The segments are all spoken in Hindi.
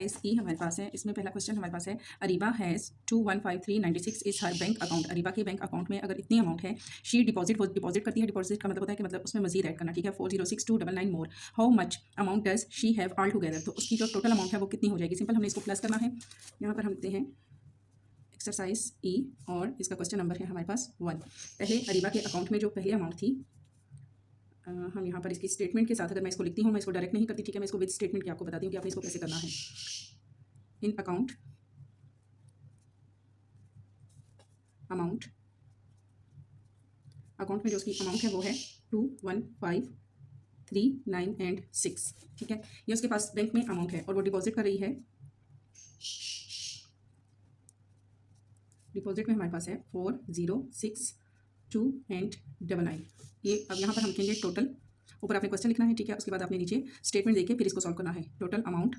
इस ई हमारे पास है। इसमें पहला क्वेश्चन हमारे पास है, Ariba has 215396 is her bank account. Ariba के बैंक अकाउंट में अगर इतनी अमाउंट है, शी डिपॉजिट करती है। डिपॉजिट का मतलब होता है कि मतलब उसमें मजीद ऐड करना, ठीक है। 406299 more, how much amount does she have all together. तो उसकी जो टोटल अमाउंट है वो कितनी हो जाएगी। सिंपल हमने इसको प्लस करना है। यहाँ पर हम लिखते हैं एक्सरसाइज ई और इसका क्वेश्चन नंबर है हमारे पास 1। पहले अरीबा के अकाउंट में जो पहले अमाउंट थी, हम यहाँ पर इसकी स्टेटमेंट के साथ अगर मैं इसको लिखती हूँ, मैं इसको डायरेक्ट नहीं करती, ठीक है। मैं इसको विद स्टेटमेंट की आपको बताती हूँ कि आपने इसको कैसे करना है। इन अकाउंट अमाउंट में जो उसकी अमाउंट है वो है 2153 एंड 6, ठीक है। ये उसके पास बैंक में अमाउंट है और वो डिपॉजिट कर रही है। डिपॉजिट में हमारे पास है 4062 एंड 99। ये अब यहाँ पर हम लिखेंगे टोटल। ऊपर आपने क्वेश्चन लिखना है, ठीक है। उसके बाद आपने नीचे स्टेटमेंट देके फिर इसको सॉल्व करना है। टोटल अमाउंट,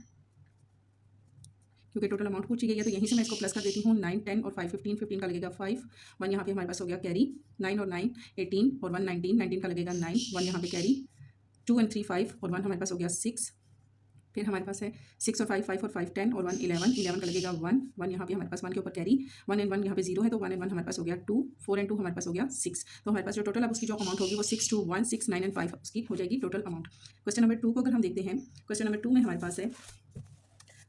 क्योंकि टोटल अमाउंट पूछी गई है तो यहीं से मैं इसको प्लस कर देती हूँ। 9 10 और 5 15, 15 का लगेगा 5, 1 यहाँ पे हमारे पास हो गया कैरी। 9 और 9 18 और 1 19, 19 का लगेगा 9, 1 यहाँ पे कैरी। 2 और 3 5 और 1 हमारे पास हो गया 6। फिर हमारे पास है 6 और 5 5 और 5 10 और 1 11, 11 का लगेगा 1, 1 यहाँ पे हमारे पास 1 के ऊपर कैरी। 1 एंड 1 यहाँ पे 0 है तो 1 एंड 1 हमारे पास हो गया 2, 4 एंड 2 हमारे पास हो गया 6। तो हमारे पास जो टोटल अब उसकी जो अमाउंट होगी वो 6216 9 एंड 5 उसकी हो जाएगी टोटल अमाउंट। क्वेश्चन नंबर 2 को अगर हम देखते हैं, क्वेश्चन नंबर 2 में हमारे पास है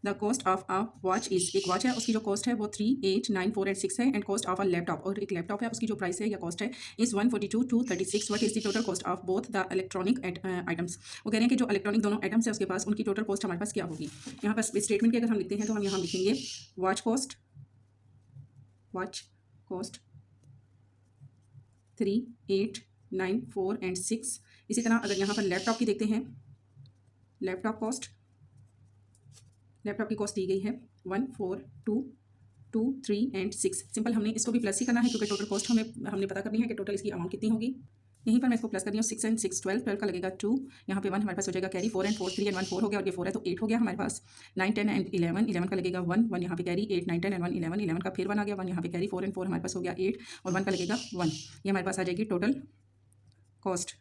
the cost of a watch is, एक वॉच है उसकी जो कॉस्ट है वो 3 8 9 4 एंड 6 है। And cost of a laptop, और एक लैपटॉप है उसकी जो प्राइस है या कॉस्ट है is 142 to 36। What is the total cost of both the electronic items. वो कह रहे हैं कि जो इलेक्ट्रॉनिक दोनों आइटम्स है उसके पास उनकी टोटल कॉस्ट हमारे पास क्या होगी। यहाँ पर स्टेटमेंट की अगर हम लिखते हैं तो हम यहाँ लिखेंगे वॉच कॉस्ट 3 8 9 4 एंड 6। इसी तरह अगर यहाँ पर लैपटॉप की देखते हैं, लैपटॉप की कॉस्ट दी गई है 1 4 2 2 3 एंड 6। सिंपल हमने इसको भी प्लस ही करना है क्योंकि टोटल कॉस्ट हमने पता करनी है कि टोटल इसकी अमाउंट कितनी होगी। यहीं पर मैं इसको प्लस कर रही हूँ। 6 एंड 6 12, 12 का लगेगा 2, यहाँ पे 1 हमारे पास हो जाएगा कैरी। 4 एंड 4 3 एंड 1 4 हो गया और ये 4 है तो 8 हो गया हमारे पास। 9 10 एंड 11, 11 का लगेगा 1, 1 यहाँ पे कैरी। 8 9 10 एंड 1 11, 11 का फिर 1 आ गया, 1 यहाँ पे कैरी। 4 एंड 4 हमारे पास हो गया 8 और 1 का लगेगा 1। ये हमारे पास आ जाएगी टोटल कॉस्ट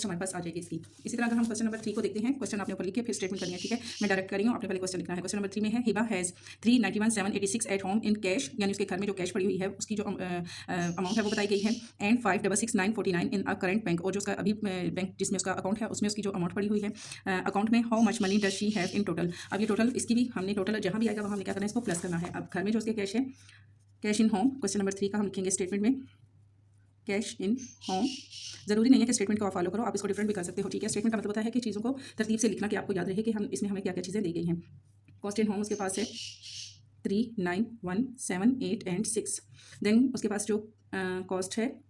हमारे पास आ जाएगी इसकी। इसी तरह अगर हम क्वेश्चन नंबर 3 को देखते हैं, क्वेश्चन आपने ऊपर लिखे फिर स्टेटमेंट करनी है, ठीक है। मैं डायरेक्ट कर रही हूँ, आपने पहले क्वेश्चन लिखना है। क्वेश्चन नंबर 3 में है Hiba has 391,786 at home in cash, यानी उसके घर में जो कैश पड़ी हुई है उसकी जो अमाउंट है वो बताई गई है। And 566,949 in a current bank, और जो उसका अभी बैंक जिसमें उसका अकाउंट है उसमें उसकी जो अमाउंट पड़ी हुई है अकाउंट में, how much money does she have in total. अब ये टोटल इसकी भी हमने टोटल जहाँ भी आएगा वहाँ हमने क्या करना है, इसको प्लस करना है। अब घर में जो उसके कैश है, cash in home, question number 3 का हम लिखेंगे स्टेटमेंट में कैश इन होम। ज़रूरी नहीं है कि स्टेटमेंट को आप फॉलो करो, आप इसको डिफरेंट भी कर सकते हो, ठीक है। स्टेटमेंट का मतलब होता है कि चीज़ों को तरतीब से लिखना, कि आपको याद रहे कि हम इसमें हमें क्या क्या चीज़ें दी गई हैं। कॉस्ट इन होम उसके पास है 39178 एंड 6। देन उसके पास जो कॉस्ट है,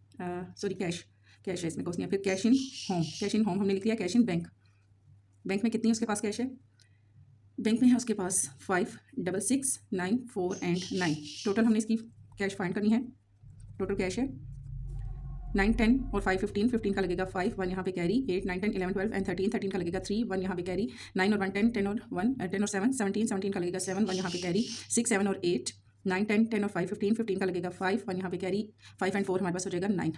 सॉरी कैश है, इसमें कॉस्ट नहीं है। फिर कैश इन होम हमने लिख दिया। कैश इन बैंक में कितनी उसके पास कैश है, बैंक में है उसके पास 566,949 एंड 9। टोटल हमने इसकी कैश फाइंड करनी है। टोटल कैश है 9 10 और 5 15, 15 का लगेगा 5, 1 यहाँ पे कैरी। 8 9 10 11 12 एंड 13, 13 का लगेगा 3, 1 यहाँ पे कैरी। 9 और 1 10, 10 और 1 10 और 7 17, 17 का लगेगा 7, 1 यहाँ पे कैरी। 6 7 और 8 9 10 10 और 5 15, 15 का लगेगा 5, 1 यहाँ पे कैरी। 5 एंड 4 हमारे पास हो जाएगा 9।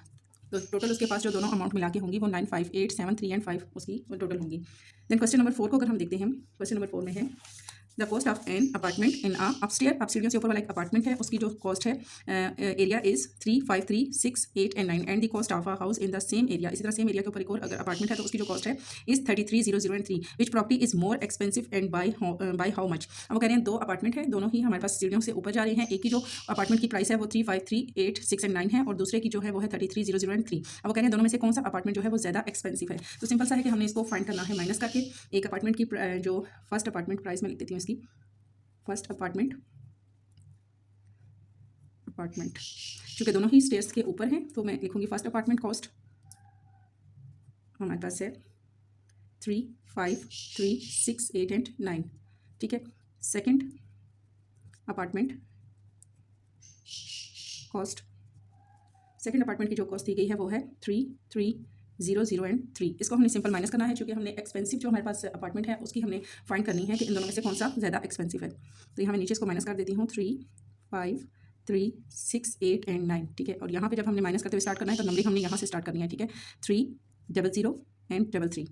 तो टोटल उसके पास जो दोनों अमाउंट मिला के होंगी वो 9 5 8 7 3 एंड 5 उसकी टोटल होंगी। देन क्वेश्चन नंबर 4 को अगर हम देखते हैं, क्वेश्चन नंबर 4 में है the cost of an apartment in a upstair. Upstair से ऊपर वाला एक अपार्टमेंट है, उसकी जो कॉस्ट है area is 3 5 3 6 8 and 9 and the cost of a house in the same area. इसी तरह सेम एरिया के ऊपर एक और अगर अपार्टमेंट है तो उसकी जो कॉस्ट है is 33,000 and 3। Which property is more expensive and by how much. अब वो कह रहे हैं दो अपार्टमेंट है, दोनों ही हमारे पास सीढ़ियों से ऊपर जा रहे हैं। एक की जो अपार्टमेंट की प्राइस है वो 3 5 3 8 6 एंड 9 है और दूसरे की जो है वो है 33,000 एंड 3। अब वो कह रहे हैं दोनों में से कौन सा अपार्टमेंट जो है वो ज़्यादा एक्सपेंसिव है। तो सिंपल सा है कि हमने इसको फाइंड करना है माइनस करके। एक अपार्टमेंट की जो फर्स्ट अपार्टमेंट प्राइस में लिख देती हूँ इसकी, फर्स्ट अपार्टमेंट क्योंकि दोनों ही स्टेयर्स के ऊपर हैं तो मैं लिखूंगी फर्स्ट अपार्टमेंट कॉस्ट हमारे पास है 3 5 3 6 8 एंड 9, ठीक है। Second apartment cost, second apartment की जो कॉस्ट दी गई है वो है 3 3 0 0 एंड 3। इसको हमने सिंपल माइनस करना है क्योंकि हमने एक्सपेंसिव जो हमारे पास अपार्टमेंट है उसकी हमने फाइंड करनी है कि इन दोनों में से कौन सा ज़्यादा एक्सपेंसिव है। तो यहाँ मैं नीचे इसको माइनस कर देती हूँ 3 5 3 6 8 एंड 9, ठीक है। और यहाँ पे जब हमने माइनस करते हुए स्टार्ट करना है तो नंबरिंग हमने यहाँ से स्टार्ट करनी है, ठीक है। 3 0 0 एंड 3 3,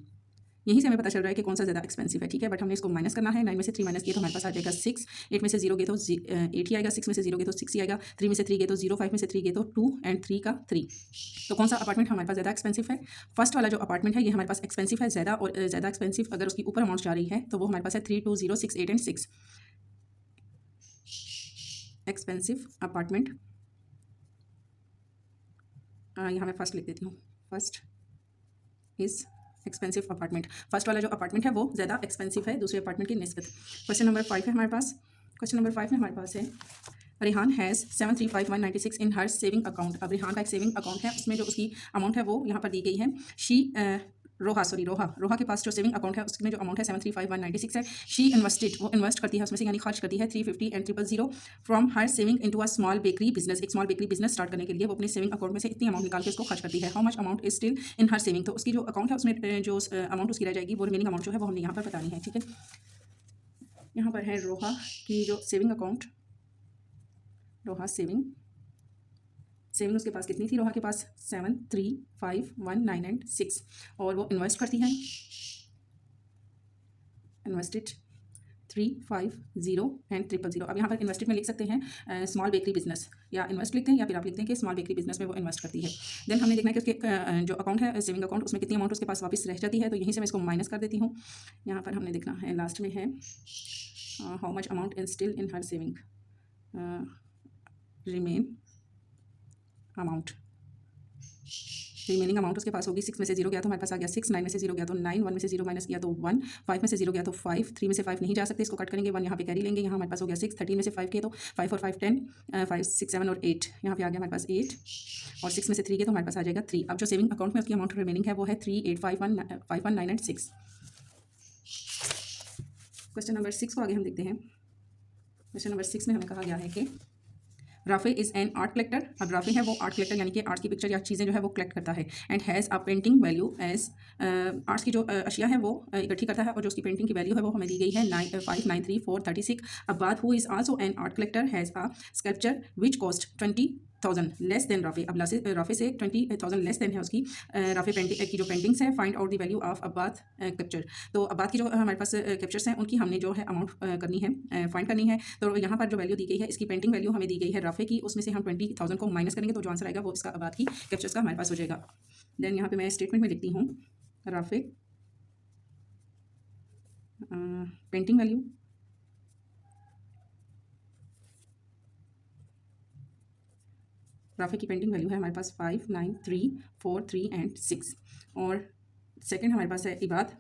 यहीं से हमें पता चल रहा है कि कौन सा ज़्यादा एक्सपेंसिव है, ठीक है। बट हमने इसको माइनस करना है। 9 में से 3 माइनस किया तो हमारे पास आ जाएगा 6, 8 में से 0 गए तो 8 ही आएगा, 6 में से 0 गए तो 6 ही आएगा, 3 में से 3 गए तो 0, 5 में से 3 गए तो 2 एंड 3 का 3। तो कौन सा अपार्टमेंट हमारे पास ज़्यादा एक्सपेंसिव है? फर्स्ट वाला जो अपार्टमेंट है ये हमारे पास एक्सपेंसिव है ज़्यादा, और ज़्यादा एक्सपेंसिव अगर उसकी ऊपर अमाउंट जा रही है तो वो हमारे पास है 3, 2, 0, 6, 8 एंड 6। एक्सपेंसिव अपार्टमेंट, यहाँ मैं फर्स्ट लिख देती हूँ। First is expensive apartment. First वाला जो अपार्टमेंट है वो ज़्यादा एक्सपेंसिव है दूसरे अपार्टमेंट की निस्बत। क्वेश्चन नंबर 5 है हमारे पास। क्वेश्चन नंबर 5 में हमारे पास है Rehan has 735196 in her saving account. अब रेहान का एक सेविंग अकाउंट है, उसमें जो उसकी अमाउंट है वो यहाँ पर दी गई है। रोहा के पास जो सेविंग अकाउंट है उसमें जो अमाउंट है 735196 है। शी इन्वेस्टेड, वो इन्वेस्ट करती है उसमें से, यानी खर्च करती है 350 and 000 from her saving into a small bakery business. एक स्मॉल बेकरी बिजनेस स्टार्ट करने के लिए वो अपने सेविंग अकाउंट में से इतनी अमाउंट निकाल के उसको खर्च करती है। How much amount is still in her saving, तो उसकी जो अकाउंट है उसमें जो अमाउंट उसकी रह जाएगी वो रिमेनिंग अमाउंट जो है वो हमने यहाँ पर बतानी है, ठीक है। यहाँ पर है रोहा की जो सेविंग अकाउंट, रोहा सेविंग उसके पास कितनी थी? रोहा के पास 7, 3, 5, 1, 9 एंड 6, और वो इन्वेस्ट करती है, इन्वेस्टेड 3, 5, 0 एंड 000। अब यहाँ पर इन्वेस्टेड में लिख सकते हैं स्मॉल बेकरी बिजनेस, या इन्वेस्ट लिखते हैं या फिर आप लिखते हैं कि स्मॉल बेकरी बिजनेस में वो इन्वेस्ट करती है। देन हमने देखना है कि उसके जो अकाउंट है सेविंग अकाउंट, उसमें कितनी अमाउंट उसके पास वापस रह जाती है, तो यहीं से मैं इसको माइनस कर देती हूँ। यहाँ पर हमने देखना है, लास्ट में है how much amount is still in her saving, remaining amount उसके पास होगी। 6 में से 0 गया तो हमारे पास आ गया 6, 9 में से 0 गया तो 9, 1 में से 0 माइनस किया तो 1, 5 में से 0 गया तो 5, 3 में से 5 नहीं जा सकते, इसको कट करेंगे, 1 यहाँ पे कैरी लेंगे, यहाँ हमारे पास हो गया 6, 13 में से 5 किए तो 5 और 5 10, 5, 6, 7 और 8, यहाँ पे आ गया हमारे पास 8, और 6 में से 3 गए तो हमारे पास आ जाएगा 3। अब जो सेविंग अकाउंट में उसकी अमाउंट रिमेनिंग है वो है 3, 8, 5, 1, 9 एंड 6। क्वेश्चन नंबर 6 को आगे हम देखते हैं। क्वेश्चन नंबर 6 में हमें कहा गया है कि Rafe is an art collector. अब राफे है वो आर्ट कलेक्टर, यानी कि आर्ट्स की पिक्चर या चीज़ें जो है वो कलेक्ट करता है। And has a painting value as, arts की जो अशिया है वो इकट्ठी करता है, और जो उसकी पेंटिंग की वैल्यू है वो हमें दी गई है 5,934,36। Abbad who is also an art collector has a sculpture which cost 20,000 less than Rafay. अब राफे से 20,000 लेस देन है उसकी राफे पेंटिंग की जो पेंटिंग्स है। Find out the value of Abbad sculpture. तो अब्बाद की जो हमारे पास कैप्चर्स हैं उनकी हमने जो है अमाउंट करनी है, फाइंड करनी है। तो यहाँ पर जो वैल्यू दी गई है, इसकी पेंटिंग वैल्यू हमें दी गई है राफे की, उसमें से हम 20,000 को माइनस करेंगे तो जो आंसर आएगा वो इसका अब्बाद की कैप्चर्स का हमारे पास हो जाएगा। देन यहाँ पे मैं स्टेटमेंट में लिखती हूँ राफे पेंटिंग वैल्यू, राफे की पेंटिंग वैल्यू है हमारे पास 5, 9, 3, 4, 3 एंड 6। और सेकंड हमारे पास है इबाद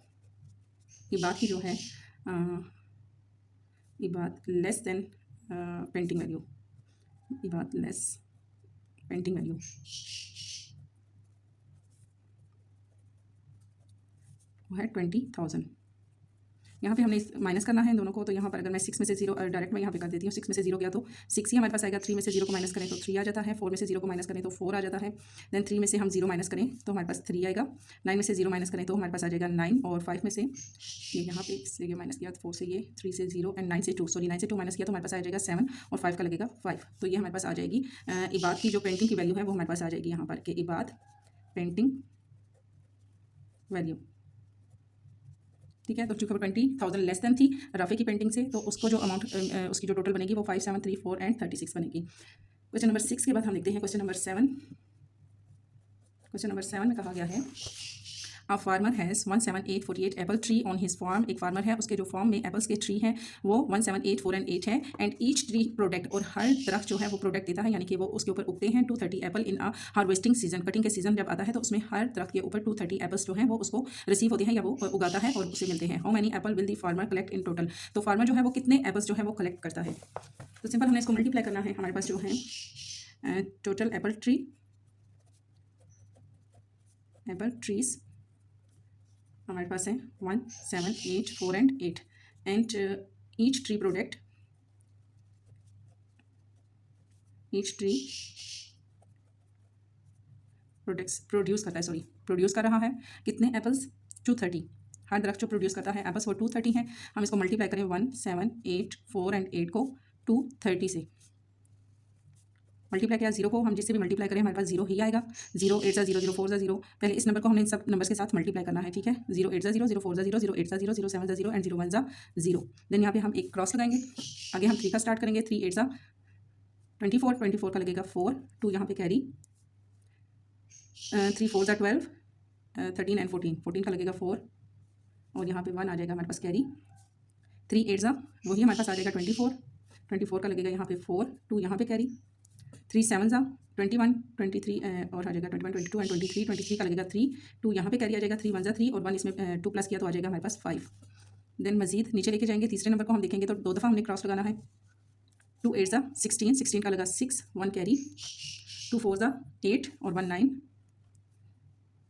की जो है Ibad less than painting value, Ibad less painting value वो है 20,000। यहाँ पे हमने माइनस करना है इन दोनों को, तो यहाँ पर अगर मैं 6 में से 0 डायरेक्ट मैं यहाँ पे कर देती हूँ, 6 में से 0 गया तो 6 ही हमारे पास आएगा, 3 में से 0 को माइनस करें तो 3 आ जाता है, 4 में से 0 को माइनस करें तो 4 आ जाता है, देन 3 में से हम 0 माइनस करें तो हमारे पास 3 आएगा, 9 में से 0 माइनस करें तो हमारे पास आ जाएगा 9, और 5 में से ये यहाँ पे से ये माइनस किया, 4 से ये, 3 से 0 एंड 9 से 2, सॉरी 9 से 2 माइनस किया तो हमारे पास आ जाएगा 7, और 5 का लगेगा 5। तो ये हमारे पास आ जाएगी इबाद की जो पेंटिंग की वैल्यू है वो हमारे पास आ जाएगी यहाँ पर कि इबाद पेंटिंग वैल्यू, ठीक है। तो चूँकि 20,000 लेस देन थी राफे की पेंटिंग से, तो उसको जो अमाउंट उसकी जो टोटल बनेगी वो 5, 7, 3, 4 एंड 36 बनेगी। क्वेश्चन नंबर 6 के बाद हम देखते हैं क्वेश्चन नंबर 7। क्वेश्चन नंबर 7 में कहा गया है a farmer has 17848 apple tree on his farm. एक फार्मर है, उसके जो फार्म में एप्पल्स के ट्री हैं वो 178, 4 एंड 8 है, एंड ईच ट्री प्रोडक्ट, और हर दरख्त जो है वो प्रोडक्ट देता है, यानी कि वो उसके ऊपर उगते हैं 230 apple in a harvesting season. Cutting के सीजन जब आता है तो उसमें हर दरख्त के ऊपर 230 एप्पल्स जो हैं वो उसको रिसीव होते हैं या वो उगाता है और उसे मिलते हैं। How many Apple will the farmer collect in total. तो फार्मर जो है वो कितने एप्पल्स जो है वो कलेक्ट करता है। तो सिंपल हमने इसको मल्टीप्लाई करना है। हमारे पास जो है टोटल एप्पल ट्रीज हमारे पास है 1, 7, 8, 4 and 8, and each tree produce करता है, प्रोड्यूस कर रहा है कितने एप्पल्स, 230। हर दरख्त जो प्रोड्यूस करता है एप्पल्स वो 230 है। हम इसको मल्टीप्लाई करें 1, 7, 8, 4 एंड 8 को 230 से, मल्टीप्लाई किया 0 को हम जिससे भी मल्टीप्लाई करें हमारे पास 0 ही आएगा। 0 8 ज़ा 0, 0 4 ज़ा 0। पहले इस नंबर को हमने इन सब नंबर्स के साथ मल्टीप्लाई करना है, ठीक है। 0 8 ज़ा 0, 0 4 ज़ा 0, 0 8 ज़ा 0, 0 7 ज़ा 0 एंड 0 1 ज़ा 0। देन यहाँ पे हम एक क्रॉस लगाएंगे। आगे हम 3 का स्टार्ट करेंगे। 3 8 ज़ा 24, 24 का लगेगा 4, 2 यहाँ पे कैरी। 3 4 ज़ा 12, 13 एंड 14, 14 का लगेगा 4 और यहाँ पे 1 आ जाएगा हमारे पास कैरी। 3 8 ज़ा वही हमारे पास आ जाएगा 24, 24 का लगेगा यहाँ पे 4, 2 यहाँ पे कैरी। 3 7 ज़ा 21, 23 और आ जाएगा 21, 22 एंड 23, 23 का लगेगा 3, 2 यहाँ पे कैरी आ जाएगा। 3 1 ज़ा 3 और 1 इसमें 2 प्लस किया तो आ जाएगा हमारे पास 5। देन मजीद नीचे लेके जाएंगे। तीसरे नंबर को हम देखेंगे तो 2 दफ़ा हमने क्रॉस लगाना है। 2 8 ज़ा 16, 16 का लगा 6, 1 कैरी। 2 4 ज़ा 8 और 1 9।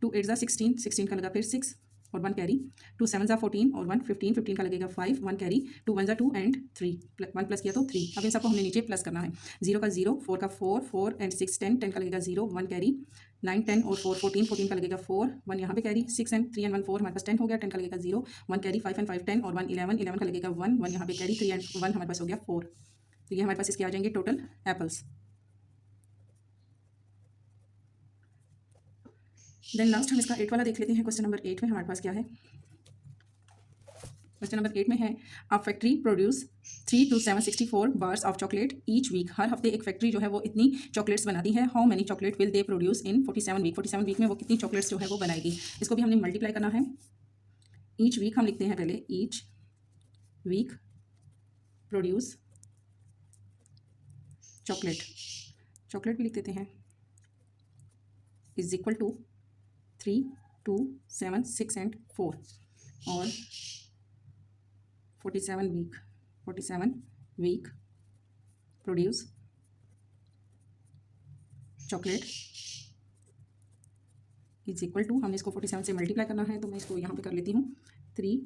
2 8 ज़ा 16, 16 का लगा फिर 6 और 1 कैरी। 2 7 ज़ा 14 और 1 15, 15 का लगेगा 5, 1 कैरी। 2 1 ज़ा 2 एंड 3, 1 प्लस किया तो 3। अब इन सबको हमने नीचे प्लस करना है। 0 का 0, 4 का 4, 4 एंड 6 10, 10 का लगेगा 0, 1 कैरी। 9 10 और 4 14, 14 का लगेगा 4, 1 यहाँ पे कैरी। 6 एंड 3 एंड 1 4 हमारे पास 10 हो गया। 10 का लगेगा 0, 1 कैरी। 5 एंड 5 10 और 1 11, 11 का लगेगा 1, 1 यहाँ पे कैरी। 3 एंड 1 हमारे पास हो गया 4। तो ये हमारे पास इसके आ जाएंगे टोटल एप्पल्स। देन लास्ट हम इसका 8 वाला देख लेते हैं। क्वेश्चन नंबर 8 में हमारे पास क्या है। क्वेश्चन नंबर 8 में है a factory produce 3 to 764 bars of chocolate each week. हर हफ्ते एक फैक्ट्री जो है वो इतनी चॉकलेट्स बनाती है। How many chocolate will they produce in 47 week. 47 week में वो कितनी चॉकलेट्स जो है वो बनाएगी। इसको भी हमने मल्टीप्लाई करना है। ईच वीक हम लिखते हैं पहले, each week produce chocolate, chocolate भी लिख देते हैं, इज इक्वल टू 3 2 7 6 एंड 4 और 47 week produce chocolate is equal to, हमने इसको 47 से मल्टीप्लाई करना है तो मैं इसको यहाँ पे कर लेती हूँ 3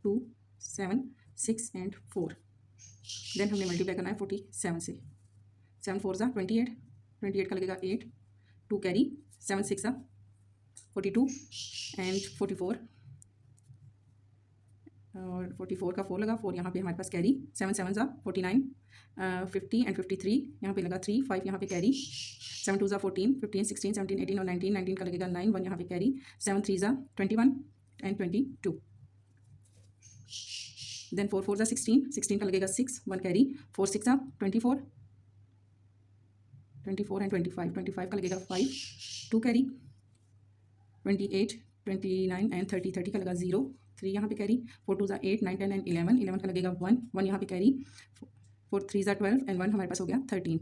2 7 6 एंड 4। देन हमने मल्टीप्लाई करना है 47 से। 7 4 ज़ा 28, 28 का लगेगा 8, 2 कैरी। 7 6 ज़ा 42 एंड 44 और 44 का 4 लगा, 4 यहाँ पे हमारे पास कैरी। 7 7 ज़ा 49, 50 एंड 53 यहाँ पे लगा 3, 5 यहाँ पे कैरी। 7 2 ज़ा 14, 15 16 17 18 और 19, 19 का लगेगा 9, 1 यहाँ पे कैरी। 7 3 ज़ा 21 एंड 22। देन 4 4 ज़ा 16, 16 का लगेगा 6, 1 कैरी। 4 6 ज़ा 24, 24 एंड 25, 25 का लगेगा 5, 2 कैरी। 28 29 एंड 30, 30 का लगा 0, 3 यहाँ पे कैरी। 4 2 ज़ा 8 9 10 एंड 11, 11 का लगेगा 1, 1 यहाँ पे कैरी। 4 3 ज़ा 12 एंड 1 हमारे पास हो गया 13।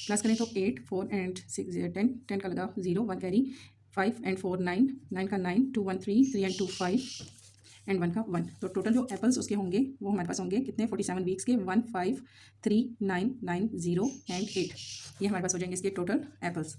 प्लस करें तो 8 4 एंड 6 10, 10 का लगा 0, 1 कैरी। 5 एंड 4 9, 9 का 9, 2 1 3, 3 एंड 2 5 एंड 1 का 1। तो टोटल जो एप्पल्स उसके होंगे वो हमारे पास होंगे कितने, 47 वीक्स के 1 5 3 9 9 0 एंड 8। ये हमारे पास हो जाएंगे इसके टोटल एप्पल्स।